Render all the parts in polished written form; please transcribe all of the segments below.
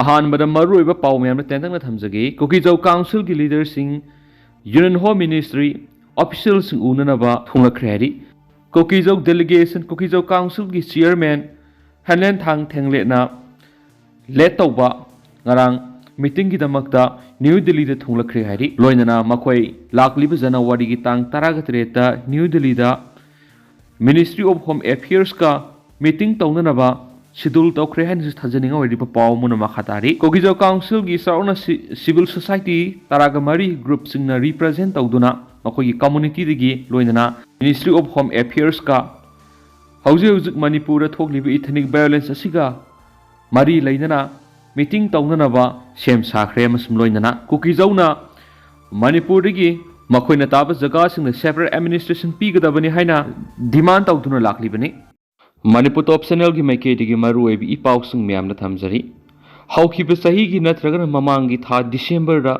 अहानबदा मरुइबा पाउ मैम तेंदंग थमजगे कुकीजौ काउंसिल की leader Singh union home ministry official Singh उननबा थुंगलख्रेरी कुकीजौ डेलीगेशन कुकीजौ काउंसिल की चेयरमैन हनलेन थांग थेंगलेना लेट तौबा ngarang meeting gi damakta New Delhi da thunglakre hari loinana makhoi lakliba January gi tang 13 ta New Delhi da Ministry of Home Affairs ka meeting taunana ba schedule tawkhre han thajaninga wari pa paw mun ma khatari Kogijo Council gi sauna civil society taragamari group singna represent tawduna makhoi gi community digi loinana Ministry of Home Affairs ka Haojik Manipur da thokliba ethnic violence asiga mari lainana meeting taunanaba sem sakhre amasum loinana Kukizauna Manipur digi makhoina taba jaga singna separate administration pigadabani haina demand tawduna laklibani Manipur optional gi maike digi maru ebi ipaw sing myamna thamjari hawkhiba sahi gi natraga mamangi tha December da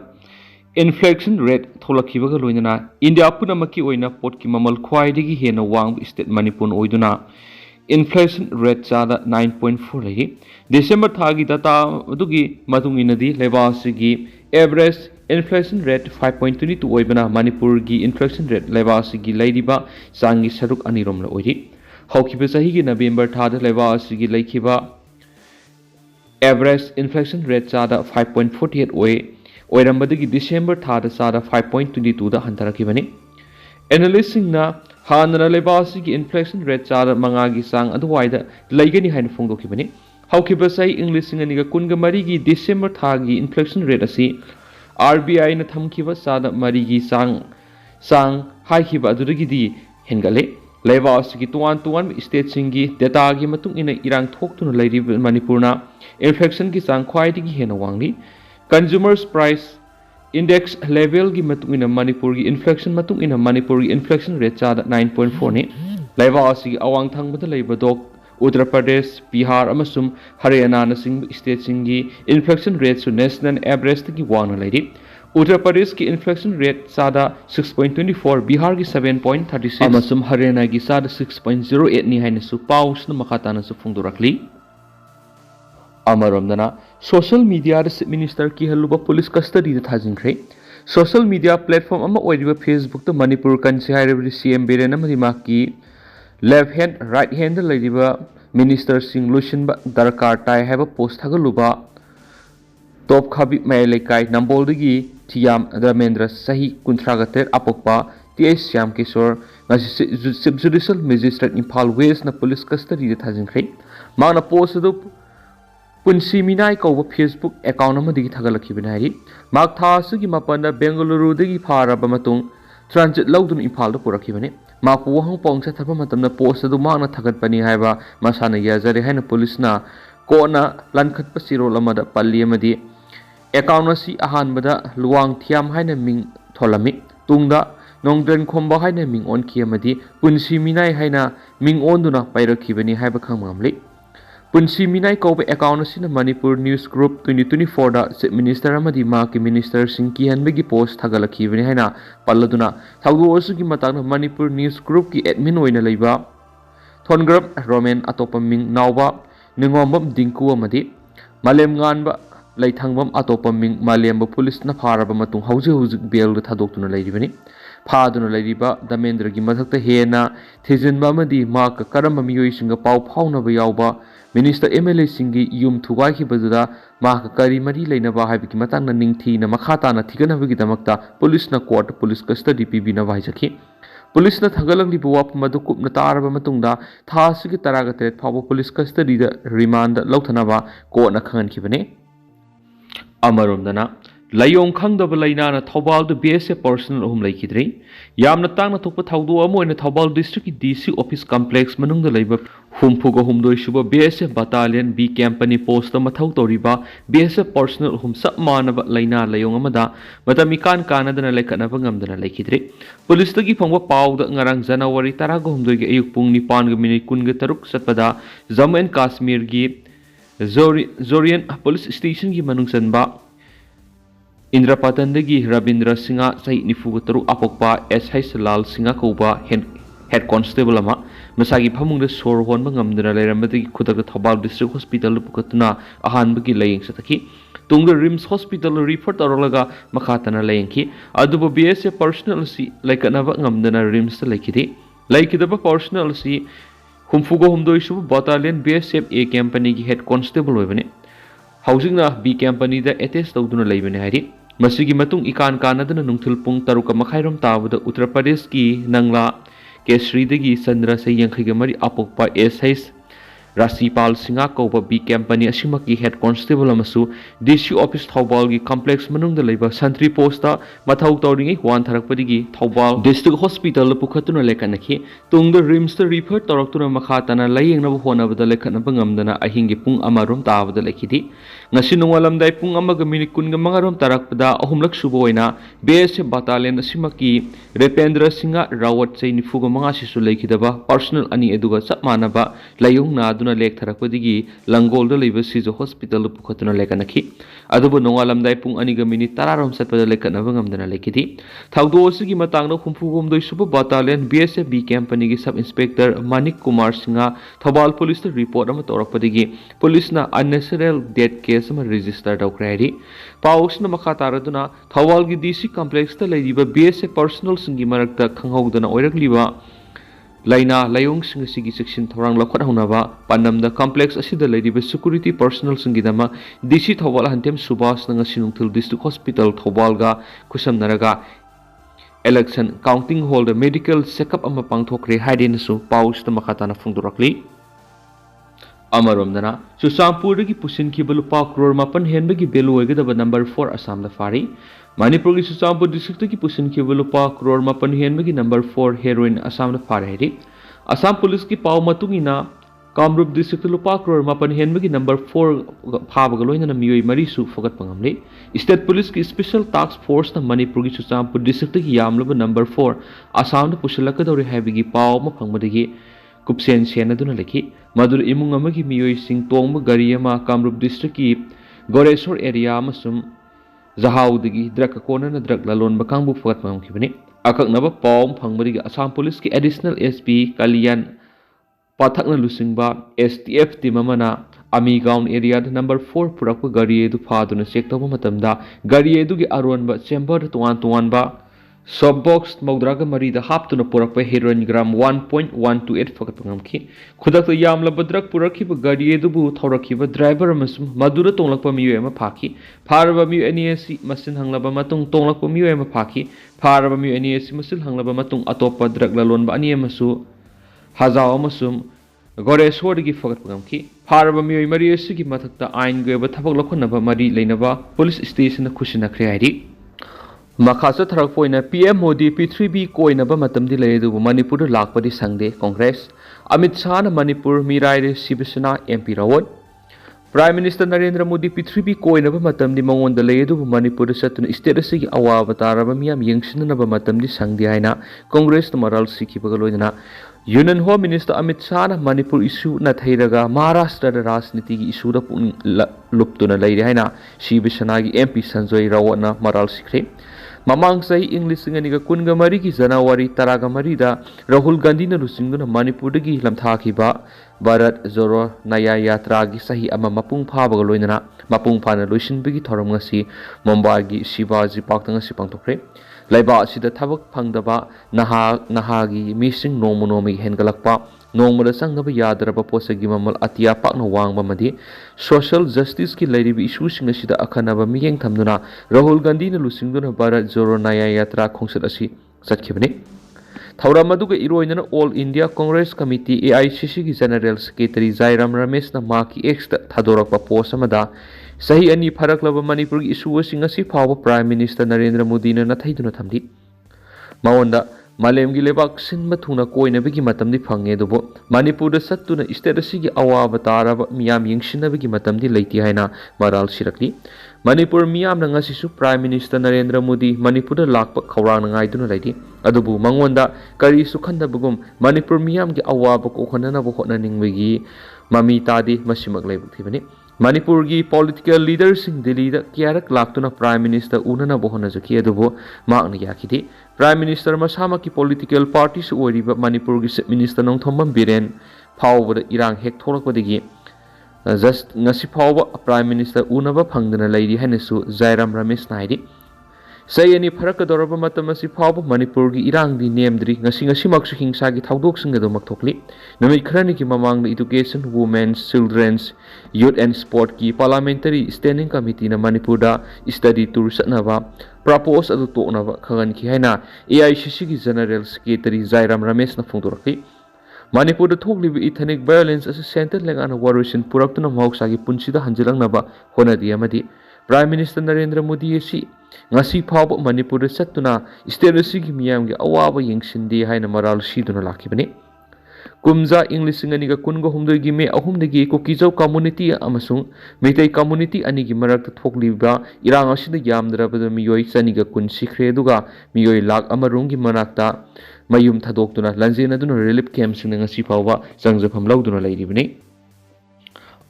inflation rate tholakhibaga loinana India punamaki oina pot ki mamal khwai digi hena wang state Manipur oiduna inflation rate chada 9.4 lahi December thagi data adugi matunginadi lebasigi average inflation rate 5.22 oibana Manipur gi inflation rate lebasigi laidiba sangi saruk anirom la oiri hawkiba sahi gi November thada lebasigi laikhiba average inflation rate chada 5.48 oirambadigi December thada chada 5.22 da hantarakibani analysts na Hanna lebasi ki inflation rate chara mangagi sang aduwaida laigani hain phongdokibani hawkiba sai English singaniga kunga marigi December thagi inflation rate asi RBI na thamkiba sada marigi sang haikiba adurigi di hengale lebasi ki tuan state singi data gi matung ina irang thoktuna lairi Manipurna inflation ki sang khwaidigi hena wangli consumers price Index level gi matung ina Manipur gi inflation matung ina Manipur gi inflation rate chada 9.4 ni laiba asi awang thangbada leiba dok Uttar Pradesh Bihar amasum Haryana na sing state singi inflation rate su national average gi wana leiri Uttar Pradesh ki inflation rate chada 6.24 Bihar gi 7.36 amasum Haryana gi chada 6.08 ni haina su paus na makata na su phungdurakli Amaramdana social media minister Kihalluba police custody da thajinkhre social media platform ama oiriba Facebook to Manipur kansi hairabri CM Birena marima ki left hand right hand lairiba minister sing lution ba darkar tai have a post thagaluba top khabi mai lekai nambol digi thiam Dramendra sahi kunthragather apokpa TS Syam Kishore ngasi judicial magistrate Imphal West na police custody da thajinkhre mana post do Punsi Minai ko Facebook account amadi thagalakibani hari mak tha sugi mapanda Bengaluru dagi pharaba matung transit laudun Imphal da purakibani mak wahang pongsa thapa matamna post adu makna thagatpani haiba masana yazare haina police na kona lankhatpa sirol amada palli amadi account asi ahanbada luwang thiam haina ming tholami tungda nongdren khomba haina ming on ki amadi Punsi Minai haina ming onduna pairakibani haiba khangmamli Punsi Minai ko account asina Manipur News Group 2024 da Chief Minister amadi ma ki Minister Singh Kihanbegi post thagalakibani haina palladuna thaudu osu ki matang Manipur News Group ki admin oina leiba Thongrap Roman atopaming nauba ningombam dingku amadi malem nganba leithangbam atopaming malemba police na pharaba matung hauji bel da thadoktuna leiribani phaduna leiriba Damendra gi mathakta hena thijinba amadi ma ka karama miyoi singa pau phauna ba yauba Minister MLA singi yum thugai ki baduda ma ka kari mari leina ba haibi ki matang na ningthi na makhata na thigana bi damakta police na court police custody pi bina vai jakhi police na thagalang li buwa madu kup na taraba matungda tha sigi taraga tret phawo police custody da remand lauthana ba ko na khangan ki bane amarumdana layong khangdaba laina na Thobal du BSF personal hum laikidrei yamna tangna thokpa thaudu amo ina Thobal district ki DC office complex manungda leiba humpuga humdoi shuba BSF battalion B company post mathau toriba BSF personal hum sap manaba laina layong amada matamikan kanadana lekana bangamdana laikidrei police tagi phangwa pawda ngarang January 13 gi ayuk pung 9:3 satpada Jammu and Kashmir gi Zorian police station gi manungsanba Indrapatan dagi Rabindra Singha sai nifu taru apokpa SH Lal Singha koba head constable मसागी फमुंग सोर होन खुद Thoubal district hospital पुखतना अहानबगी लयेंग सतकी तुंग रिम्स हॉस्पिटल रिफर तौरलगा मखातना लयेंगी अदुबो बीएसएफ पर्सनल सी लाइकनबा ngamdana रिम्स लेखिदे लाइकिदबा पर्सनल सी हुमफुगो हुमदोइसु बटालियन बीएसएफ ए कंपनी की हेड कांस्टेबल होबने हाउसिंगना बी कंपनी दा एटेच तौदुना लेबने हारि मसिगी मतुंग इकान कानदना नुंगथुल पुंग तरुक मखाइरोम ताबदा उत्तर प्रदेश की नंगला केसरीदगी चंद्र से यंखैगमरी अपोक्पा एसएस राशिपाल सिंगा कौब बी कंपनी की head constable DC office Thoubal की complex मनुंग lab संट्री post मथौ तौरिंगै वानथरकपदगी Thoubal district hospital पुखतुना लेखनखि Tung RIMS refer तौरक्तुना मखातना लयेंगनब होनबदा लेखनब ngamdana अहिंगी Pung अमरोम ताबदा लेखिदि ngasi nungwalamdai pung amaga minit kunga mangarom tarakpada ahumlak subo oina BSF battalion asimaki Rependra Singha Rawat sei nifuga manga sisu lekhidaba personal ani eduga chap manaba layung na aduna lek tharakpadigi langol da leiba sijo hospital pukhatuna lekanakhi adubu nungwalamdai pung ani ga minit tararom satpada lekanaba ngamdana lekhidi thaudo osigi matangna khumfugom doi subo battalion BSF B company gi sub inspector Manik Kumar Singha Thobal police ta report ama torakpadigi police na unnecessary death case register daukrari paus na makataraduna thawal gi DC complex ta leiba BSF personal singi marakta khanghaudana oirakliba laina layong singi sigi section thorang lakhot hunaba panamda complex asida leiba security personal singi dama DC thawal hantem subas nanga sinungthul district hospital thawal ga kusam naraga election counting hall the medical checkup ama pangthokre haidin su paus ta makatana phungdurakli अमरोमदना सुसामपुर की पुसिन की बलुपा करोड़ मापन हेनबे की value होगदब number 4 Assam the फारी मणिपुर की सुसामपुर district की पुसिन की बलुपा करोड़ मापन हेनबे की नंबर 4 हेरोइन असम द फारे हेरी असम पुलिस की पाव मतुंगिना कामरूप डिस्ट्रिक्ट लुपा करोड़ मापन हेनबे की नंबर 4 फाबग लोइना मियोय मरीसु फगत पंगमले स्टेट पुलिस की स्पेशल टास्क फोर्स न मणिपुर की सुसामपुर डिस्ट्रिक्ट की यामलब नंबर 4 असम द पुशलकदौरे हाबिगी पाव म फंगबदगी कुपसेन सेनदुना लेखि मधुर इमुंग अमगी मियोय सिंह तोंग गाड़ी अमा कामरूप डिस्ट्रिक्ट की गोरेश्वर एरिया अमसुम जहाउदगी ड्रग कोनन ड्रग ललोन बकांगबु फगत मांगखिबनि अककनब पाव फंगबदगी असम पुलिस की एडिशनल एसपी कल्याण पाथकना लुसिंगबा STF टीम अमना अमी गाउन एरिया नंबर 4 पुरक गाड़ी एदु फादुना चेक तब मतमदा गाड़ी एदु की अरोनबा चेंबर तुआन तुआनबा सब बॉक्स मौद्रागा मरीदा हापतुना पुरक हेरोइन ग्राम 1.128 फगत पंगमखि खुदक यामलब ड्रग पुरखिब गाड़ी एदुबु थौरखिब ड्राइवर अमसुम मधुरा तोंगलकप मियोय अमा फाखि फारबा मियो एनएसी मसिन हंगलब मतुंग तोंगलकप मियोय अमा फाखि फारबा मियो एनएसी मसिन हंगलब मतुंग अतोप ड्रग ललोनबा अनि अमसु हजाव अमसुम गोरेश्वरदगी फगत पंगमखि फारबा मियोय मरियसि की मथक्ता आइन गेब थबक लखनबा मरी लेनबा पुलिस स्टेशन खुशिनखरे हाइरि मखासा थरकपोइना पीएम मोदी पृथ्वी कोइनबा मतमदि लेदुबु मणिपुर लाकपदि संगदे कांग्रेस अमित शाह न मणिपुर मिराइरे Shiv Sena MP Raut prime minister Narendra Modi पृथ्वी कोइनबा मतमदि मंगोंद लेदुबु मणिपुर सतुन स्टेट असि अवाब तारबा मियाम यंगसिननबा मतमदि संगदे हाइना कांग्रेस मरल सिखिबगा लोइना union home minister Amit Shah न मणिपुर इशू न थैरगा महाराष्ट्र राजनीति की इशू लुप्तुना लेरे हाइना शिवसेना की एमपी संजय रावत मरल सिखरे ममांग सही इंग्लिश कुनगा मरी की जनवरी तरागा मरीदा राहुल गांधी ने लुसिंगुना मणिपुर की लमथाखिबा भारत जोरो नया यात्रा की सही अमा मपुंग फाबगा लोइना मपुंग फाना लोइसिनबगी थौरम ngasi मुंबई की शिवाजी पार्क ngasi पांगथोखरे लैबा असिदा थबक फंगदबा नहागी मिसिंग नोमोनोमी हेनगलकपा नोंगमदा संगब यादरबा पोसगी ममल अतिया पाकना वांगबा मदि सोशल जस्टिस की लैरिबि इशूसिंग असिदा अखनबा मियेंग थमदुना राहुल गांधी ने लुसिंगदुना भारत जोरो नया यात्रा खोंसत असि चटखिबने थौरम अदुगा इरोइनना all India Congress committee AICC की जनरल सेक्रेटरी जायराम रमेश न माकी एक्स थादोरकपा पोस्ट अमदा सही अनि फरकलब मणिपुर की इशूसिंग असि फाव प्राइम मिनिस्टर नरेंद्र मोदी ने नथैदुना थमदि मावंदा मालेम की लेबाक सिन्म थुना कोइनबगी मतमदि फंगे दुबो मणिपुर सत्तुना स्टेट असि अवाब तारब मियाम यंगसिनबगी मतमदि लेति हाइना मराल सिरकली मणिपुर मियाम नंगासिसु प्राइम मिनिस्टर नरेंद्र मोदी मणिपुर लाकप खौरांग नाइदुना लेति अदुबु मंगोंदा करी सुखंदबगुम मणिपुर मियाम की अवाब कोखननब होटननिंगबगी ममी तादी मसिमक लेबुथिबनि Manipur की political leaders in Delhi da kiarak laktuna Prime Minister unana bohona jaki adubo maakna yakiti Prime Minister masama ki political parties oiriba Manipur ki Minister nong thombam biren phawbada irang hek tholakpadagi just ngasi phawba Prime Minister unaba phangdana leiri hanesu Jairam Ramesh naidi say any parakadoraba matamasi phawba Manipur ki irang di nemdri ngasi maksu hingsa ki thaudok singa do makthokli namit khrani ki mamang education women's children's youth and sport ki parliamentary standing committee na Manipur da study tour satnaba propose adu toknaba khagan ki haina AICC ki general secretary Jairam Ramesh na phongdorakli Manipur da thoklibi ethnic violence as center lengana warusin puraktuna mahoksa ki punsida hanjilangnaba honadi amadi Prime Minister Narendra Modi asi ngasi phawba Manipur da chatuna state asigi miyam gi awaba yengsindi haina maral siduna lakibani Kumza English Singaniga Kungo Humdagi Me Ahumdagi Kuki community Amasung Metai community Anigi Marak Tokliba Irangashida Yamdrabada Miyoi Saniga Kun Sikreduga Miyoi Lak Amarungi Manakta Mayum Tadoktuna Lanzina Duna Relief Camps in Sipawa Zangzapam Lauduna Lady Bini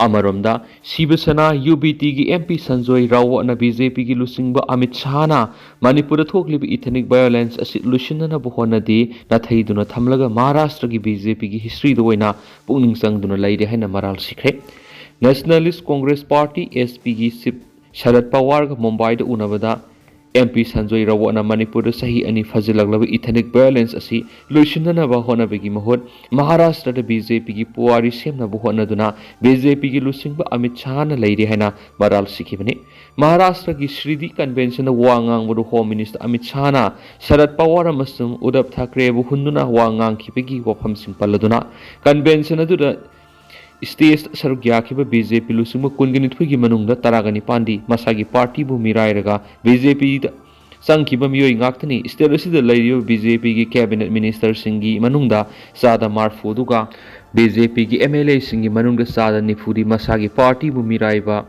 Amaromda Sibasana UBT gi MP Sanjoy Rao na BJP gi lusingba Amit Shah na Manipur da thoklibi ethnic violence asit lusinana bohona di na thaiduna thamlaga Maharashtra gi BJP gi history do oina pungning sangduna laide haina maral sikhe Nationalist Congress Party SP gi sip Sharad Pawar ga Mumbai da unabada MP Sanjoy Rao na Manipur da sahi ani fazilaglaba ethnic violence asi lusinana ba hona begi mahot Maharashtra da BJP gi puari semna bohona duna BJP gi lusingba Amit Shah na leide haina maral sikhibani Maharashtra ki Shridi Convention Wangang Budu Home Minister Amit Shah na Sharad Pawar amasung Uddhav Thackeray bu hunduna Wangang kipegi wafam sing paladuna convention adu stage sarugya kiba BJP lusung kungini thugi manungda taragani pandi masagi party bu mirairaga BJP da sangkiba miyoi ngaktani state asida laiyo BJP gi cabinet minister singi manungda sada marfu duga BJP gi MLA singi manungda sada nifudi masagi party bu miraiba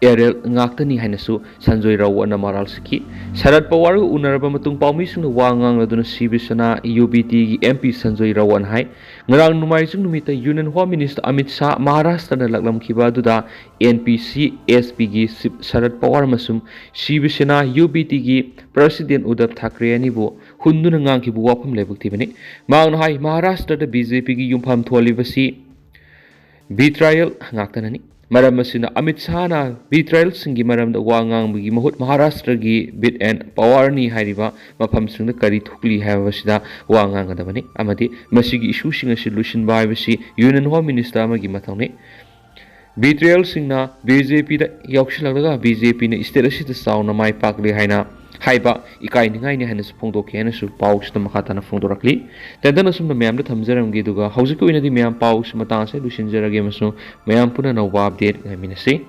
Erel ngaktani hainasu Sanjoy Rao na maral siki Sharad Pawar unaraba matung paumi sung wangang laduna Sibisana UBT gi MP Sanjoy Rao an hai ngarang numai sung numita Union Home Minister Amit Shah Maharashtra na laklam kiba duda NPC SP gi Sharad Pawar masum Sibisana UBT gi President Uddhav Thackeray ani bu hunduna ngang kibu wapam lebuk tibani maang hai Maharashtra da BJP gi yumpham tholibasi betrayal ngaktanani Maram masina Amit Shah na betrayal singi maram da wangang bugi mahut Maharashtra gi bit and power ni hairiba mafam sing da kari thukli haiba sida wangang adabani amadi masigi issue singa solution bai basi Union Home Minister amagi mathangni betrayal singna BJP da yaukshilagdaga BJP na state asida sauna mai pakli haina haiba ikai ningai ni hanas phongdok ke hanas paus na makata na phongdorakli tendana sumna mayam da thamjaram gi duga Haojik2 ina di mayam paus matang se lusinjarage masu mayam puna na update minasi